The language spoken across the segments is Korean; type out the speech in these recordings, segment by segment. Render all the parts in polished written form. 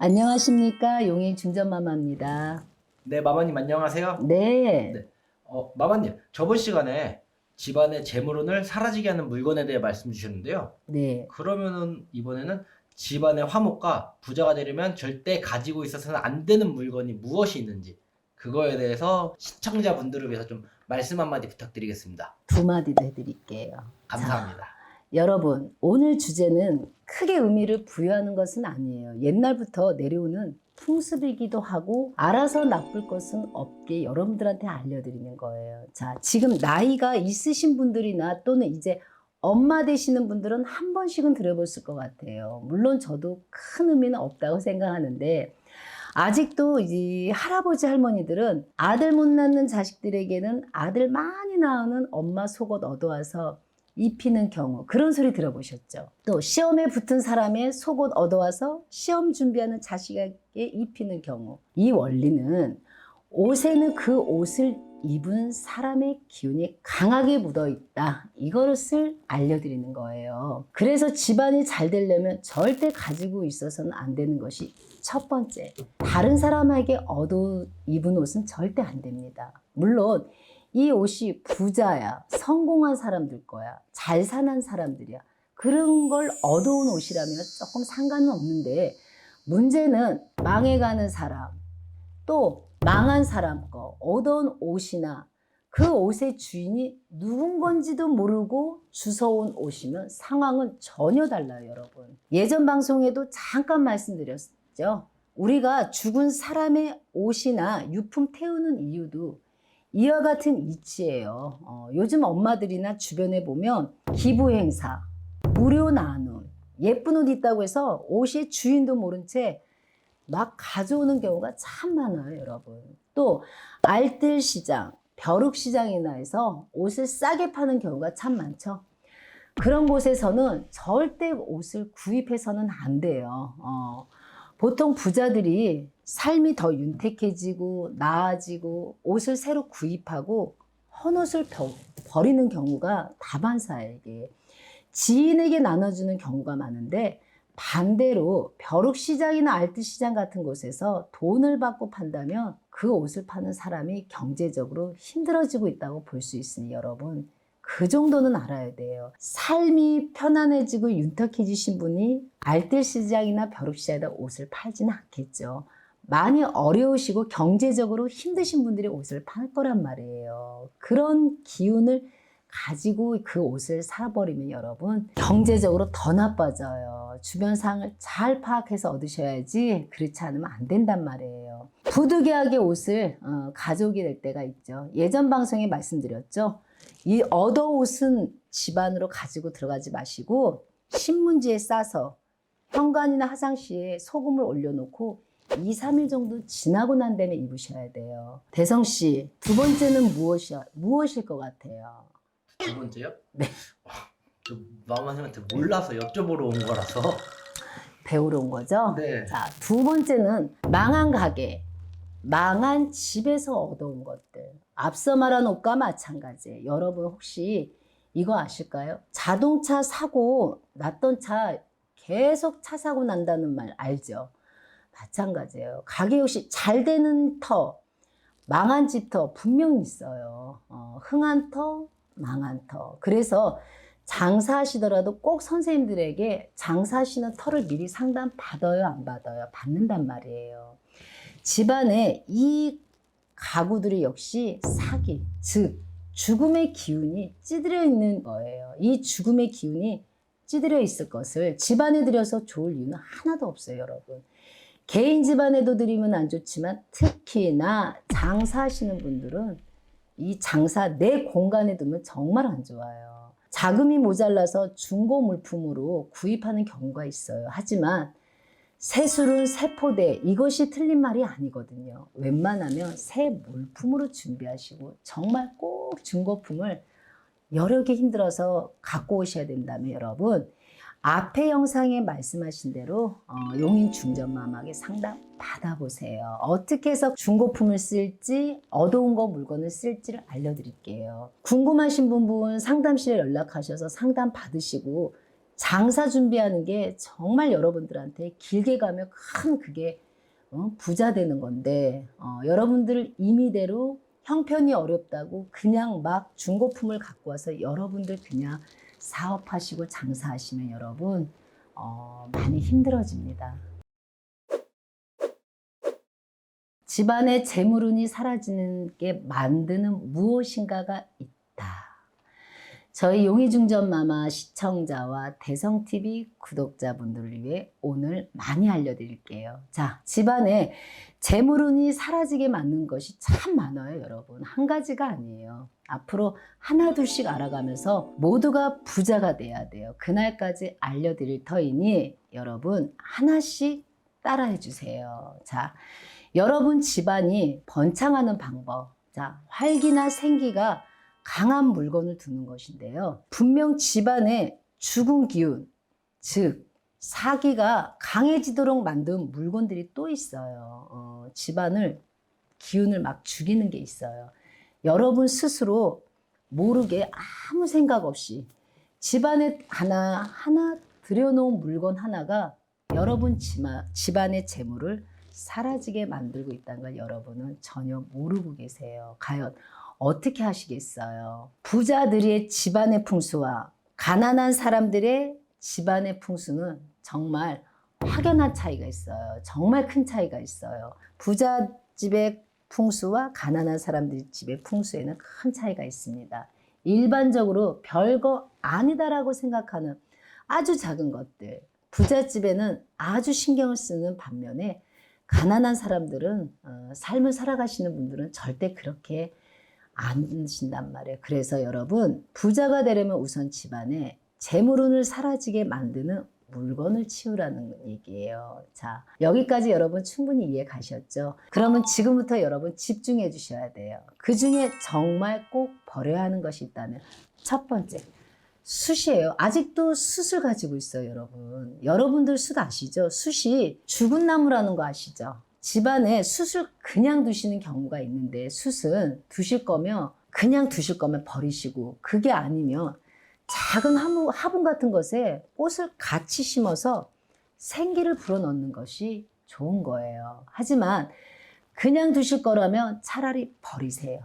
안녕하십니까. 용인 중전마마입니다. 네, 마마님 안녕하세요. 네, 네. 마마님, 저번 시간에 집안의 재물운을 사라지게 하는 물건에 대해 말씀 주셨는데요. 네. 그러면은 이번에는 집안의 화목과 부자가 되려면 절대 가지고 있어서는 안 되는 물건이 무엇이 있는지 그거에 대해서 시청자분들을 위해서 좀 말씀 한마디 부탁드리겠습니다. 두 마디도 해드릴게요. 감사합니다. 여러분, 오늘 주제는 크게 의미를 부여하는 것은 아니에요. 옛날부터 내려오는 풍습이기도 하고 알아서 나쁠 것은 없게 여러분들한테 알려드리는 거예요. 자, 지금 나이가 있으신 분들이나 또는 이제 엄마 되시는 분들은 한 번씩은 들어보실 것 같아요. 물론 저도 큰 의미는 없다고 생각하는데 아직도 이 할아버지 할머니들은 아들 못 낳는 자식들에게는 아들 많이 낳는 엄마 속옷 얻어와서 입히는 경우, 그런 소리 들어보셨죠? 또 시험에 붙은 사람의 속옷 얻어와서 시험 준비하는 자식에게 입히는 경우, 이 원리는 옷에는 그 옷을 입은 사람의 기운이 강하게 묻어 있다, 이것을 알려드리는 거예요. 그래서 집안이 잘 되려면 절대 가지고 있어서는 안 되는 것이 첫 번째, 다른 사람에게 얻어 입은 옷은 절대 안 됩니다. 물론 이 옷이 부자야, 성공한 사람들 거야, 잘 사는 사람들이야, 그런 걸 얻어온 옷이라면 조금 상관은 없는데, 문제는 망해가는 사람, 또 망한 사람 거 얻어온 옷이나 그 옷의 주인이 누군 건지도 모르고 주워온 옷이면 상황은 전혀 달라요, 여러분. 예전 방송에도 잠깐 말씀드렸죠. 우리가 죽은 사람의 옷이나 유품 태우는 이유도 이와 같은 이치예요. 요즘 엄마들이나 주변에 보면 기부 행사, 무료 나눔, 예쁜 옷 있다고 해서 옷의 주인도 모른 채 막 가져오는 경우가 참 많아요, 여러분. 또 알뜰 시장, 벼룩 시장이나 해서 옷을 싸게 파는 경우가 참 많죠. 그런 곳에서는 절대 옷을 구입해서는 안 돼요. 보통 부자들이 삶이 더 윤택해지고 나아지고 옷을 새로 구입하고 헌옷을 버리는 경우가 다반사예요. 이게 지인에게 나눠주는 경우가 많은데, 반대로 벼룩시장이나 알뜰시장 같은 곳에서 돈을 받고 판다면 그 옷을 파는 사람이 경제적으로 힘들어지고 있다고 볼 수 있으니 여러분, 그 정도는 알아야 돼요. 삶이 편안해지고 윤택해지신 분이 알뜰시장이나 벼룩시장에다 옷을 팔지는 않겠죠. 많이 어려우시고 경제적으로 힘드신 분들이 옷을 팔 거란 말이에요. 그런 기운을 가지고 그 옷을 사버리면 여러분, 경제적으로 더 나빠져요. 주변 상황을 잘 파악해서 얻으셔야지, 그렇지 않으면 안 된단 말이에요. 부득이하게 옷을 가져오게 될 때가 있죠. 예전 방송에 말씀드렸죠. 이 얻어옷은 집 안으로 가지고 들어가지 마시고 신문지에 싸서 현관이나 화장실에 소금을 올려놓고 2, 3일 정도 지나고 난 다음에 입으셔야 돼요. 대성씨, 두 번째는 무엇일 것 같아요? 두 번째요? 네. 저 마마님한테 몰라서 여쭤보러 온 거라서. 배우러 온 거죠? 네. 자, 두 번째는 망한 가게, 망한 집에서 얻어온 것들. 앞서 말한 옷과 마찬가지예요. 여러분 혹시 이거 아실까요? 자동차 사고 났던 차 계속 차 사고 난다는 말 알죠? 마찬가지예요. 가게 역시 잘 되는 터, 망한 집터 분명히 있어요. 흥한 터, 망한 터. 그래서 장사하시더라도 꼭 선생님들에게 장사하시는 터를 미리 상담 받아요, 안 받아요? 받는단 말이에요. 집안에 이 가구들이 역시 사기, 즉 죽음의 기운이 찌들여 있는 거예요. 이 죽음의 기운이 찌들여 있을 것을 집안에 들여서 좋을 이유는 하나도 없어요, 여러분. 개인 집안에도 드리면 안 좋지만 특히나 장사하시는 분들은 이 장사 내 공간에 두면 정말 안 좋아요. 자금이 모자라서 중고 물품으로 구입하는 경우가 있어요. 하지만 새술은 새포대, 이것이 틀린 말이 아니거든요. 웬만하면 새 물품으로 준비하시고 정말 꼭 중고품을 여러 개 힘들어서 갖고 오셔야 된다면 여러분, 앞에 영상에 말씀하신 대로 용인 중전마마에게 상담 받아보세요. 어떻게 해서 중고품을 쓸지, 얻어온 거 물건을 쓸지를 알려드릴게요. 궁금하신 부분 상담실에 연락하셔서 상담 받으시고 장사 준비하는 게 정말 여러분들한테 길게 가면 큰 그게 부자 되는 건데 여러분들 임의대로 형편이 어렵다고 그냥 막 중고품을 갖고 와서 여러분들 그냥 사업하시고 장사하시면 여러분 많이 힘들어집니다. 집안의 재물운이 사라지는 게 만드는 무엇인가가 있다. 저희 용의중전마마 시청자와 대성TV 구독자분들을 위해 오늘 많이 알려드릴게요. 자, 집안에 재물운이 사라지게 만든 것이 참 많아요, 여러분. 한 가지가 아니에요. 앞으로 하나 둘씩 알아가면서 모두가 부자가 돼야 돼요. 그날까지 알려드릴 터이니 여러분 하나씩 따라해 주세요. 자, 여러분 집안이 번창하는 방법. 자, 활기나 생기가 강한 물건을 두는 것인데요. 분명 집안에 죽은 기운, 즉 사기가 강해지도록 만든 물건들이 또 있어요. 집안을 기운을 막 죽이는 게 있어요. 여러분 스스로 모르게 아무 생각 없이 집안에 하나 들여놓은 물건 하나가 여러분 집안의 재물을 사라지게 만들고 있다는 걸 여러분은 전혀 모르고 계세요. 과연 어떻게 하시겠어요? 부자들의 집안의 풍수와 가난한 사람들의 집안의 풍수는 정말 확연한 차이가 있어요. 정말 큰 차이가 있어요. 부자 집의 풍수와 가난한 사람들의 집의 풍수에는 큰 차이가 있습니다. 일반적으로 별거 아니다라고 생각하는 아주 작은 것들, 부잣집에는 아주 신경을 쓰는 반면에 가난한 사람들은 삶을 살아가시는 분들은 절대 그렇게 안 신단 말이에요. 그래서 여러분 부자가 되려면 우선 집안에 재물운을 사라지게 만드는 물건을 치우라는 얘기예요. 자, 여기까지 여러분 충분히 이해 가셨죠? 그러면 지금부터 여러분 집중해 주셔야 돼요. 그 중에 정말 꼭 버려야 하는 것이 있다면 첫 번째 숯이에요. 아직도 숯을 가지고 있어요, 여러분. 여러분들 숯 아시죠? 숯이 죽은 나무라는 거 아시죠? 집안에 숯을 그냥 두시는 경우가 있는데 숯은 두실 거면 그냥 두실 거면 버리시고 그게 아니면 작은 화분 같은 것에 꽃을 같이 심어서 생기를 불어넣는 것이 좋은 거예요. 하지만 그냥 두실 거라면 차라리 버리세요.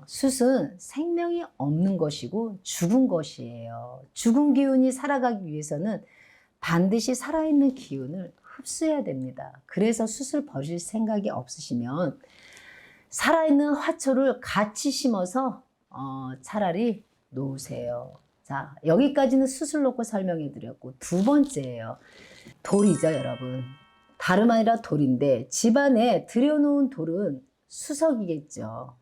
숯은 생명이 없는 것이고 죽은 것이에요. 죽은 기운이 살아가기 위해서는 반드시 살아있는 기운을 흡수해야 됩니다. 그래서 숯을 버릴 생각이 없으시면 살아있는 화초를 같이 심어서 차라리 놓으세요. 자, 여기까지는 숯을 놓고 설명해 드렸고 두 번째예요. 돌이죠, 여러분. 다름 아니라 돌인데 집안에 들여놓은 돌은 수석이겠죠.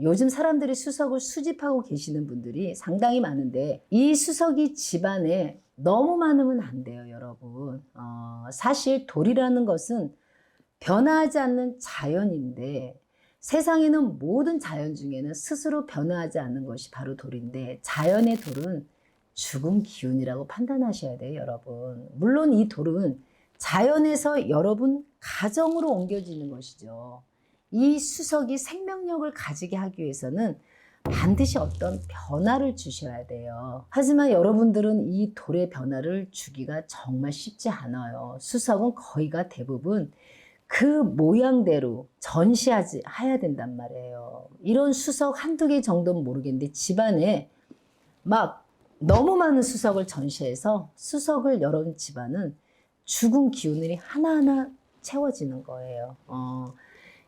요즘 사람들이 수석을 수집하고 계시는 분들이 상당히 많은데 이 수석이 집안에 너무 많으면 안 돼요, 여러분. 사실 돌이라는 것은 변화하지 않는 자연인데 세상에는 모든 자연 중에는 스스로 변화하지 않는 것이 바로 돌인데 자연의 돌은 죽은 기운이라고 판단하셔야 돼요, 여러분. 물론 이 돌은 자연에서 여러분 가정으로 옮겨지는 것이죠. 이 수석이 생명력을 가지게 하기 위해서는 반드시 어떤 변화를 주셔야 돼요. 하지만 여러분들은 이 돌의 변화를 주기가 정말 쉽지 않아요. 수석은 거의가 대부분 그 모양대로 전시해야 된단 말이에요. 이런 수석 한두 개 정도는 모르겠는데 집안에 막 너무 많은 수석을 전시해서 수석을 여러분 집안은 죽은 기운들이 하나하나 채워지는 거예요.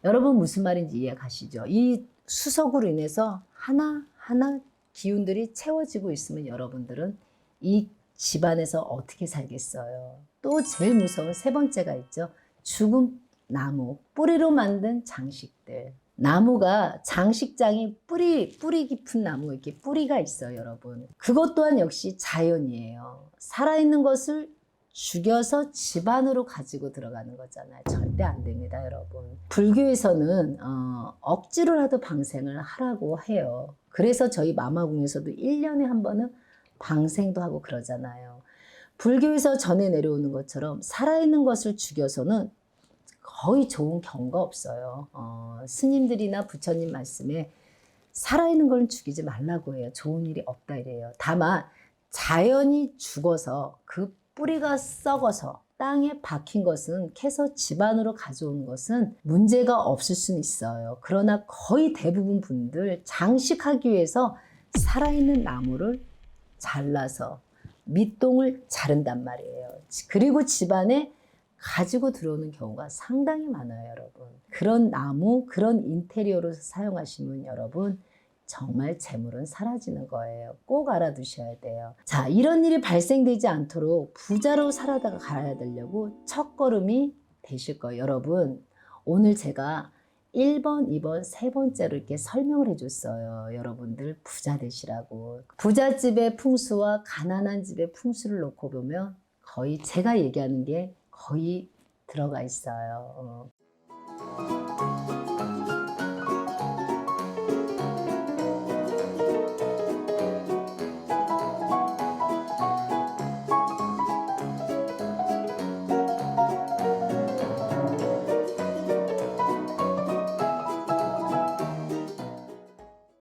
여러분 무슨 말인지 이해 가시죠? 이 수석으로 인해서 하나하나 기운들이 채워지고 있으면 여러분들은 이 집안에서 어떻게 살겠어요? 또 제일 무서운 세 번째가 있죠. 죽은 나무, 뿌리로 만든 장식들. 나무가 장식장이 뿌리 깊은 나무 이렇게 뿌리가 있어요, 여러분. 그것 또한 역시 자연이에요. 살아있는 것을 죽여서 집 안으로 가지고 들어가는 거잖아요. 절대 안 됩니다, 여러분. 불교에서는 억지로라도 방생을 하라고 해요. 그래서 저희 마마궁에서도 1년에 한 번은 방생도 하고 그러잖아요. 불교에서 전해 내려오는 것처럼 살아있는 것을 죽여서는 거의 좋은 경우가 없어요. 스님들이나 부처님 말씀에 살아있는 걸 죽이지 말라고 해요. 좋은 일이 없다 이래요. 다만 자연이 죽어서 그 뿌리가 썩어서 땅에 박힌 것은 캐서 집 안으로 가져오는 것은 문제가 없을 수는 있어요. 그러나 거의 대부분 분들 장식하기 위해서 살아있는 나무를 잘라서 밑동을 자른단 말이에요. 그리고 집 안에 가지고 들어오는 경우가 상당히 많아요, 여러분. 그런 나무, 그런 인테리어로 사용하시면 여러분 정말 재물은 사라지는 거예요. 꼭 알아두셔야 돼요. 자, 이런 일이 발생되지 않도록 부자로 살아다가 가야 되려고 첫걸음이 되실 거예요. 여러분, 오늘 제가 1번, 2번, 세 번째로 이렇게 설명을 해줬어요. 여러분들 부자 되시라고. 부잣집의 풍수와 가난한 집의 풍수를 놓고 보면 거의 제가 얘기하는 게 거의 들어가 있어요.